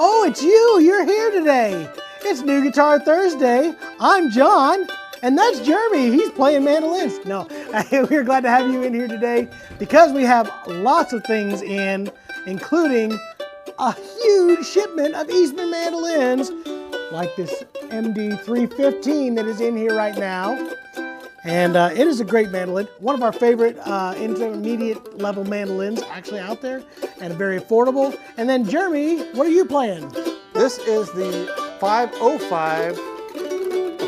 Oh, it's you. You're here today. It's New Guitar Thursday. I'm John, and that's Jeremy. He's playing mandolins. No, we're glad to have you in here today because we have lots of things in, including a huge shipment of Eastman mandolins, like this MD 315 that is in here right now. And it is a great mandolin, one of our favorite intermediate level mandolins actually out there, and very affordable. And then Jeremy, what are you playing? This is the 505,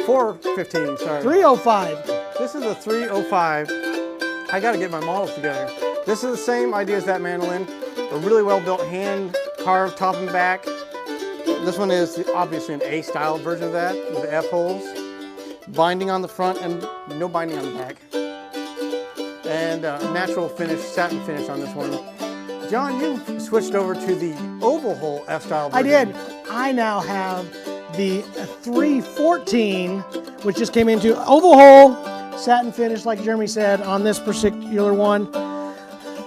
415, sorry. 305. This is a 305. I gotta get my models together. This is the same idea as that mandolin, a really well built hand carved top and back. This one is obviously an A-style version of that with the F-holes. Binding on the front and no binding on the back. And natural finish, satin finish on this one. John, you've switched over to the oval hole F-style version. I did. I now have the 314, which just came into oval hole, satin finish like Jeremy said on this particular one.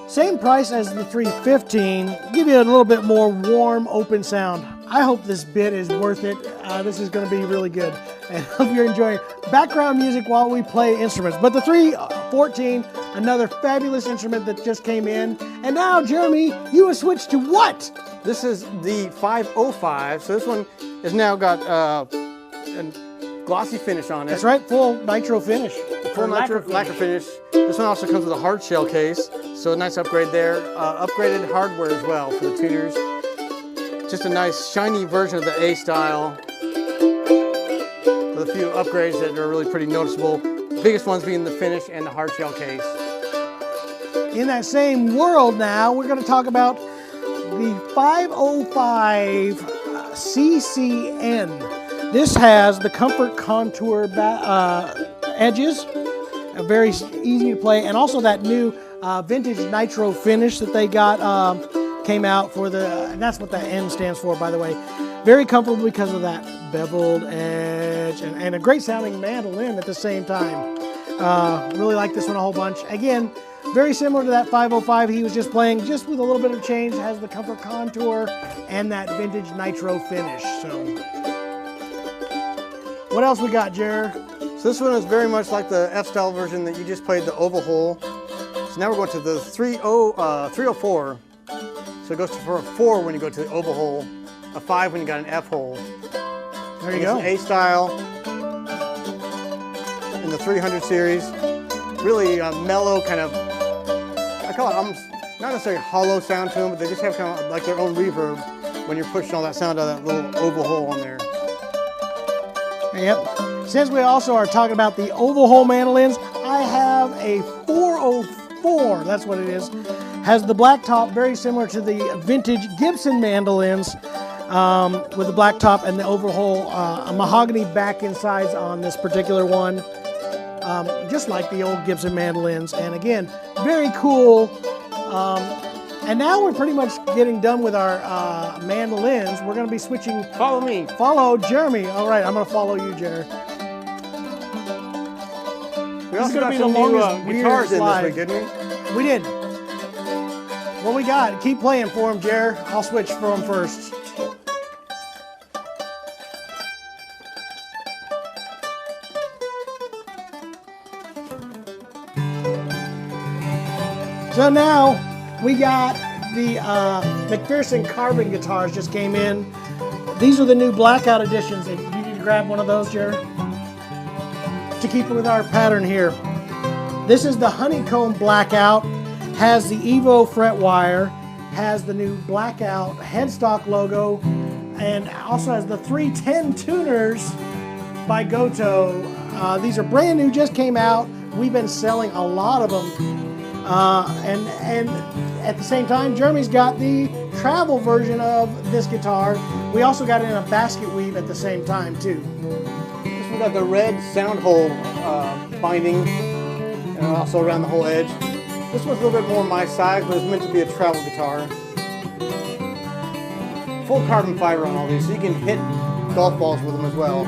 Same price as the 315, give you a little bit more warm, open sound. I hope this bit is worth it. This is going to be really good. And I hope you're enjoying background music while we play instruments. But the 314, another fabulous instrument that just came in. And now, Jeremy, you have switched to what? This is the 505. So this one has now got a glossy finish on it. That's right, full nitro finish. Full lacquer finish. This one also comes with a hard shell case. So a nice upgrade there. Upgraded hardware as well for the tuners. Just a nice shiny version of the A-style with a few upgrades that are really pretty noticeable. The biggest ones being the finish and the hard shell case. In that same world now, we're going to talk about the 505 CCN. This has the comfort contour edges, very easy to play, and also that new vintage nitro finish that they got came out for the, and that's what that N stands for, by the way. Very comfortable because of that beveled edge and a great sounding mandolin at the same time. Really like this one a whole bunch. Again, very similar to that 505 he was just playing, just with a little bit of change. It has the comfort contour and that vintage nitro finish. So, what else we got, Jer? So this one is very much like the F-style version that you just played, the oval hole. So now we're going to the 304. So it goes for a 4 when you go to the oval hole, a 5 when you got an F hole. There you go. It's an A-style in the 300 series. Really mellow, kind of, I call it almost, not necessarily hollow sound to them, but they just have kind of like their own reverb when you're pushing all that sound out of that little oval hole on there. Yep. Since we also are talking about the oval hole mandolins, I have a 404, that's what it is. Has the black top, very similar to the vintage Gibson mandolins, with the black top and the oval hole, a mahogany back and sides on this particular one, just like the old Gibson mandolins. And again, very cool. And now we're pretty much getting done with our mandolins. We're going to be switching. Follow me. Follow Jeremy. All right, I'm going to follow you, Jer. We also got some new guitars in this week, didn't we? We did. What we got? Keep playing for him, Jer. I'll switch for him first. So now we got the McPherson carbon guitars just came in. These are the new blackout editions. And you need to grab one of those, Jer, to keep with our pattern here. This is the honeycomb blackout. Has the Evo fret wire, has the new blackout headstock logo, and also has the 310 tuners by Goto. These are brand new, just came out. We've been selling a lot of them. And at the same time, Jeremy's got the travel version of this guitar. We also got it in a basket weave at the same time too. This one got the red sound hole binding, and also around the whole edge. This one's a little bit more my size, but it's meant to be a travel guitar. Full carbon fiber on all these, so you can hit golf balls with them as well.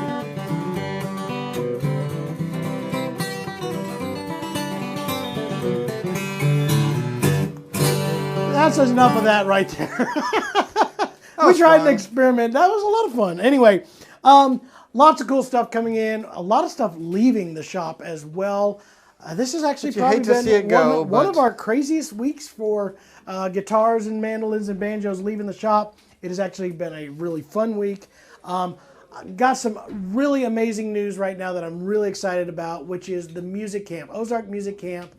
That's enough of that right there. We tried fun. an experiment. That was a lot of fun. Anyway, lots of cool stuff coming in. A lot of stuff leaving the shop as well. This has actually you probably hate to been see it go, one of but- our craziest weeks for guitars and mandolins and banjos leaving the shop. It has actually been a really fun week. Got some really amazing news right now that I'm really excited about, which is the music camp, Ozark Music Camp.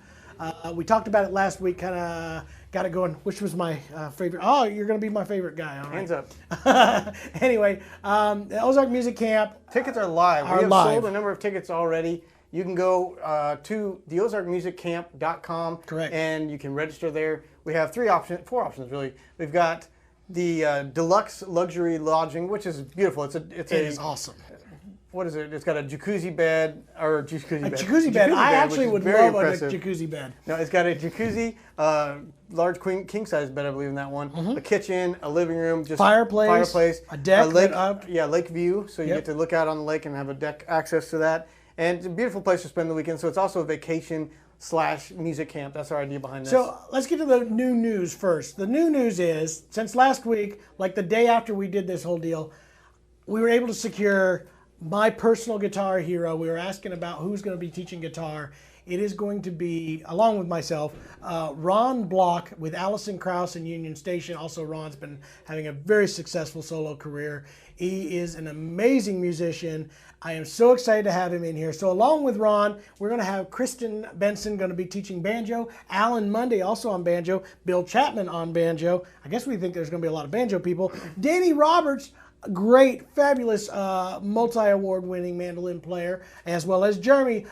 We talked about it last week, kind of got it going. Which was my favorite? Oh, you're going to be my favorite guy. All right. Hands up. Anyway, the Ozark Music Camp. Tickets are live. Are We have live. sold a number of tickets already. You can go to theozarkmusiccamp.com. Correct. And you can register there. We have four options really. We've got the deluxe luxury lodging, which is beautiful. It is awesome. What is it? It's got a jacuzzi bed or Jacuzzi bed. I actually which is would very love impressive. a jacuzzi bed. No, it's got a jacuzzi, large king size bed, I believe in that one. A kitchen, a living room, just Fireplace, a deck, lake, up. yeah, lake view. So you Yep. get to look out on the lake and have a deck access to that. And it's a beautiful place to spend the weekend. So it's also a vacation/music camp. That's our idea behind this. So let's get to the new news first. The new news is, since last week, like the day after we did this whole deal, we were able to secure my personal guitar hero. We were asking about who's going to be teaching guitar. It is going to be, along with myself, Ron Block with Allison Krauss in Union Station. Also, Ron's been having a very successful solo career. He is an amazing musician. I am so excited to have him in here. So along with Ron, we're going to have Kristen Benson going to be teaching banjo, Alan Monday also on banjo, Bill Chapman on banjo. I guess we think there's going to be a lot of banjo people. Danny Roberts, great, fabulous, multi-award winning mandolin player, as well as Jeremy,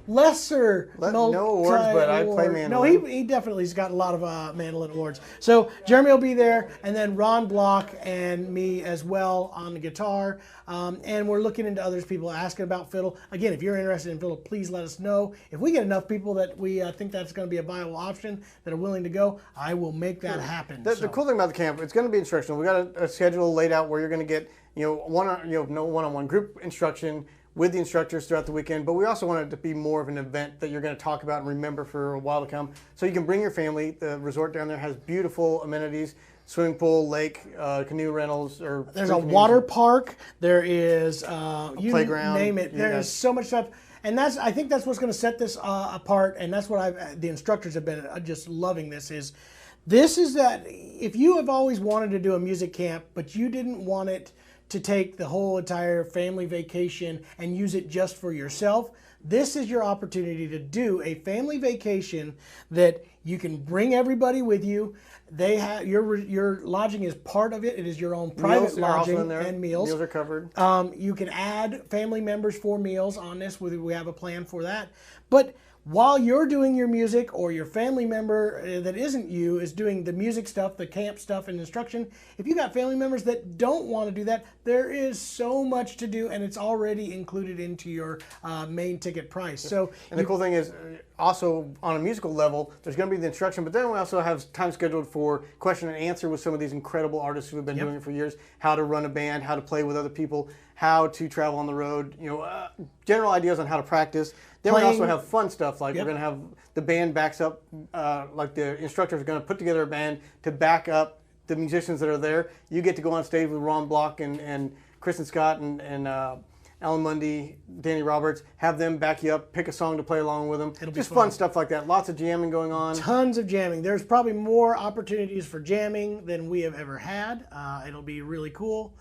lesser No awards, but I play mandolin. No, he definitely's got a lot of mandolin awards. So Jeremy will be there, and then Ron Block and me as well on the guitar. And we're looking into others, people asking about fiddle. Again, if you're interested in fiddle, please let us know. If we get enough people that we think that's going to be a viable option that are willing to go, I will make that happen. The cool thing about the camp, it's going to be instructional. We got a schedule laid out where you're going to get one-on-one group instruction with the instructors throughout the weekend, but we also want it to be more of an event that you're going to talk about and remember for a while to come. So you can bring your family. The resort down there has beautiful amenities: swimming pool, lake, canoe rentals. There's a water park. There is you playground. name it. There is so much stuff, and I think that's what's going to set this apart. And that's what the instructors have been just loving. This is that if you have always wanted to do a music camp, but you didn't want it to take the whole entire family vacation and use it just for yourself, this is your opportunity to do a family vacation that you can bring everybody with you. They have your lodging is part of it. It is your own private lodging and meals. Meals are covered. You can add family members for meals on this. We have a plan for that. But while you're doing your music, or your family member that isn't you is doing the music stuff, the camp stuff and instruction, if you got family members that don't want to do that, there is so much to do, and it's already included into your main ticket price. So, and the cool thing is, also on a musical level, there's going to be the instruction, but then we also have time scheduled for question and answer with some of these incredible artists who have been doing it for years. How to run a band, how to play with other people, how to travel on the road. General ideas on how to practice. Then we also have fun stuff, like we're going to have the band backs up, like the instructors are going to put together a band to back up the musicians that are there. You get to go on stage with Ron Block and Kristen Scott and Alan Mundy, Danny Roberts, have them back you up, pick a song to play along with them. It'll be just fun stuff like that. Lots of jamming going on. Tons of jamming. There's probably more opportunities for jamming than we have ever had. It'll be really cool.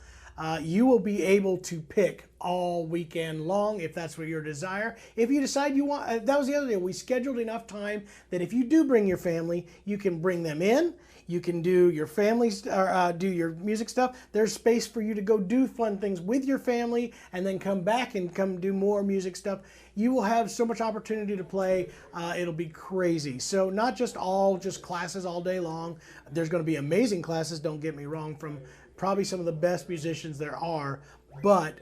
You will be able to pick all weekend long if that's what your desire. If you decide you want, that was the other deal. We scheduled enough time that if you do bring your family, you can bring them in. You can do your family's, do your music stuff. There's space for you to go do fun things with your family and then come back and come do more music stuff. You will have so much opportunity to play. It'll be crazy. So not just classes all day long. There's going to be amazing classes, don't get me wrong, from probably some of the best musicians there are, but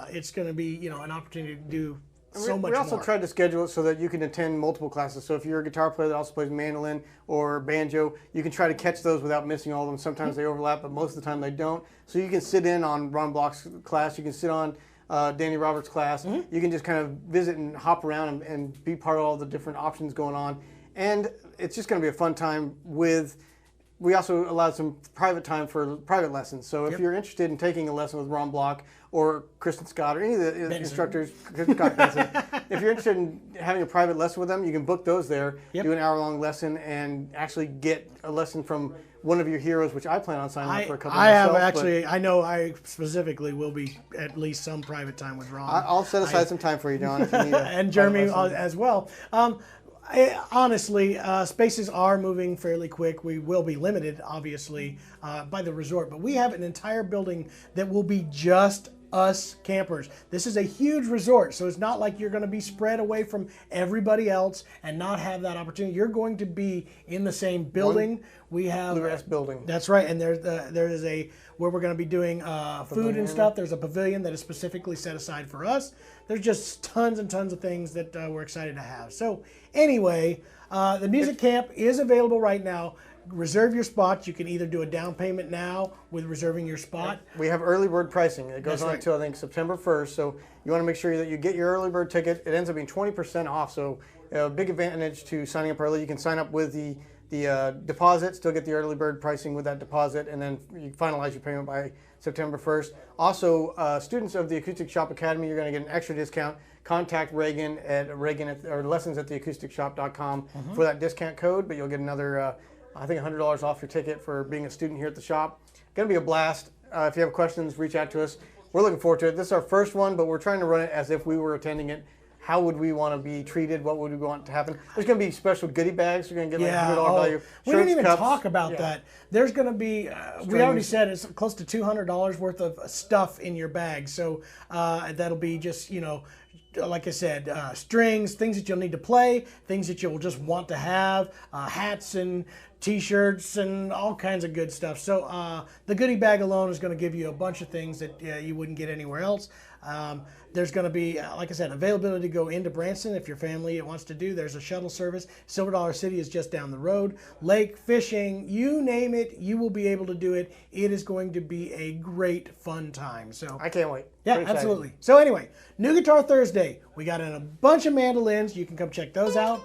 it's going to be an opportunity to do so much more. We also tried to schedule it so that you can attend multiple classes. So if you're a guitar player that also plays mandolin or banjo, you can try to catch those without missing all of them. Sometimes they overlap, but most of the time they don't. So you can sit in on Ron Block's class. You can sit on Danny Roberts' class. You can just kind of visit and hop around and be part of all the different options going on. And it's just going to be a fun time with we also allowed some private time for private lessons. So if you're interested in taking a lesson with Ron Block or Kristen Scott or any of the instructors, Kristen Scott Benson, if you're interested in having a private lesson with them, you can book those there, do an hour-long lesson, and actually get a lesson from one of your heroes, which I plan on signing up for a couple. I know I specifically will be at least some private time with Ron. I'll set aside some time for you, John, if you need and Jeremy as well. Honestly, spaces are moving fairly quick. We will be limited, obviously, by the resort, but we have an entire building that will be just us campers. This is a huge resort, so it's not like you're going to be spread away from everybody else and not have that opportunity. You're going to be in the same building. We have Bluegrass building. That's right, and there is a where we're going to be doing food and stuff. There's a pavilion that is specifically set aside for us. There's just tons and tons of things that we're excited to have. So anyway, the music camp is available right now. Reserve your spots. You can either do a down payment now with reserving your spot. We have early bird pricing. It goes on until I think September 1st. So you want to make sure that you get your early bird ticket. It ends up being 20% off. So a big advantage to signing up early. You can sign up with the deposit, still get the early bird pricing with that deposit, and then you finalize your payment by September 1st. Also, students of the Acoustic Shop Academy, you're going to get an extra discount. Contact Reagan or lessons@theacousticshop.com for that discount code, but you'll get another I think $100 off your ticket for being a student here at the shop. Going to be a blast. If you have questions, reach out to us. We're looking forward to it. This is our first one, but we're trying to run it as if we were attending it. How would we want to be treated? What would we want to happen? There's going to be special goodie bags. You're going to get like $100 value. We didn't even talk about that. There's going to be, we already said it's close to $200 worth of stuff in your bag. So that'll be just, like I said, strings, things that you'll need to play, things that you'll just want to have, hats and T-shirts and all kinds of good stuff. So the goodie bag alone is going to give you a bunch of things that you wouldn't get anywhere else. There's going to be, like I said, availability to go into Branson if your family wants to do. There's a shuttle service. Silver Dollar City is just down the road. Lake, fishing, you name it, you will be able to do it. It is going to be a great, fun time. So I can't wait. Yeah, absolutely. So anyway, New Guitar Thursday. We got in a bunch of mandolins. You can come check those out.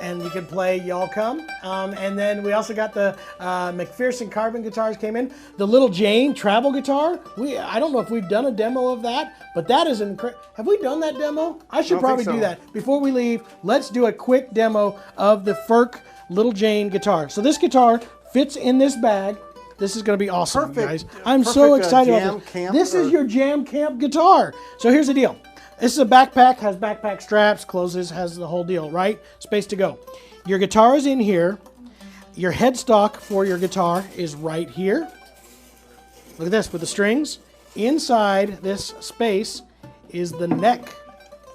And you can play Y'all Come. And then we also got the McPherson carbon guitars came in. The Little Jane travel guitar. I don't know if we've done a demo of that, but that is incredible. Have we done that demo? I should probably do that. Before we leave, let's do a quick demo of the FERC Little Jane guitar. So this guitar fits in this bag. This is going to be awesome, guys. I'm so excited about this. This is your jam camp guitar. So here's the deal. This is a backpack, has backpack straps, closes, has the whole deal, right? Space to go. Your guitar is in here. Your headstock for your guitar is right here. Look at this with the strings. Inside this space is the neck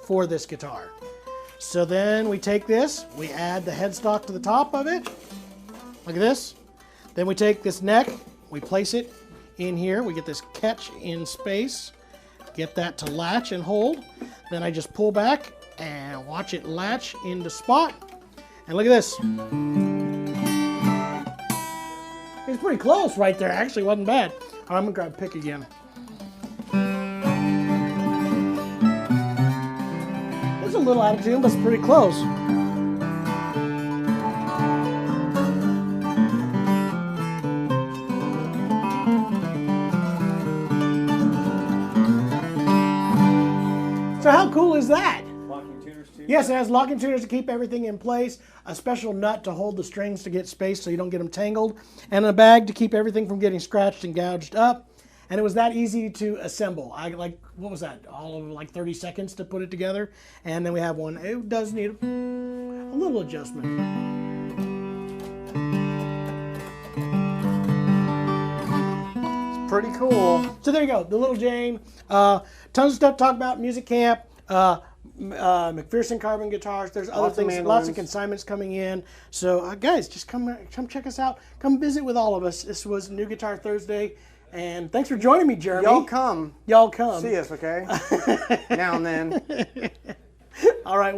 for this guitar. So then we take this, we add the headstock to the top of it. Look at this. Then we take this neck, we place it in here. We get this catch in space. Get that to latch and hold. Then I just pull back and watch it latch into spot. And look at this. It's pretty close right there. Actually, wasn't bad. All right, I'm gonna grab a pick again. There's a little out of tune, but it's pretty close. So how cool is that? Locking tuners too? Yes, it has locking tuners to keep everything in place, a special nut to hold the strings to get space so you don't get them tangled, and a bag to keep everything from getting scratched and gouged up. And it was that easy to assemble. What was that? All of like 30 seconds to put it together. And then we have one. It does need a little adjustment. Pretty cool. So there you go, the Little Jane. Tons of stuff to talk about, music camp, McPherson carbon guitars. There's other things, lots of consignments coming in. So guys, just come check us out. Come visit with all of us. This was New Guitar Thursday. And thanks for joining me, Jeremy. Y'all come. Y'all come. See us, okay? Now and then. All right.